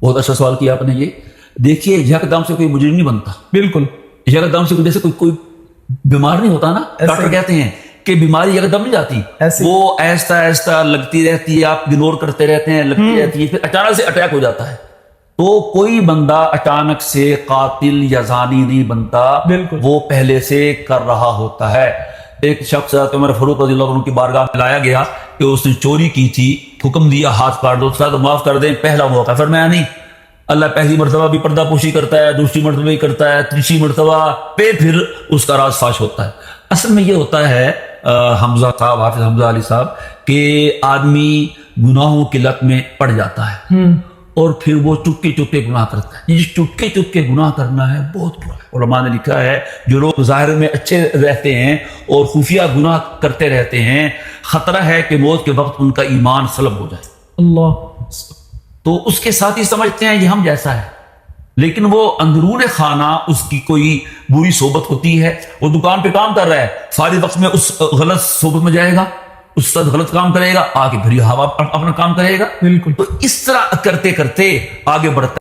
بہت اچھا سوال کیا آپ نے. یہ دیکھیے یکدم سے کوئی مجرم نہیں بنتا. بالکل. یکدم سے جیسے کوئی بیمار نہیں ہوتا نا, ڈاکٹر کہتے ہیں کہ بیماری یکدم نہیں جاتی, وہ ایستا ایستا لگتی رہتی ہے, آپ اگنور کرتے رہتے ہیں, لگتی رہتی ہے, پھر اچانک سے اٹیک ہو جاتا ہے. تو کوئی بندہ اچانک سے قاتل یا زانی نہیں بنتا, وہ پہلے سے کر رہا ہوتا ہے. ایک شخص عمر فاروق رضی اللہ عنہ کی بارگاہ میں لایا گیا کہ اس نے چوری کی تھی, حکم دیا ہاتھ کاٹ دو, تو معاف کر دیں, پہلا موقع. فرمایا نہیں, اللہ پہلی مرتبہ بھی پردہ پوشی کرتا ہے, دوسری مرتبہ بھی کرتا ہے, تیسری مرتبہ پھر اس کا راز فاش ہوتا ہے. اصل میں یہ ہوتا ہے حمزہ صاحب, حافظ حمزہ علی صاحب, کہ آدمی گناہوں کی لت میں پڑ جاتا ہے اور پھر وہ چپکے چپکے گناہ کرتا ہے. یہ چپکے چپکے گناہ کرنا ہے بہت برا ہے. علماء نے لکھا ہے جو لوگ ظاہر میں اچھے رہتے ہیں اور خفیہ گناہ کرتے رہتے ہیں, خطرہ ہے کہ موت کے وقت ان کا ایمان سلب ہو جائے. اللہ. تو اس کے ساتھ ہی سمجھتے ہیں یہ ہم جیسا ہے, لیکن وہ اندرون خانہ اس کی کوئی بری صحبت ہوتی ہے. وہ دکان پہ کام کر رہا ہے, فارغ وقت میں اس غلط صحبت میں جائے گا, اس ساتھ غلط کام کرے گا, آگے پھر ہوا اپنا کام کرے گا. بالکل. تو اس طرح کرتے کرتے آگے بڑھتا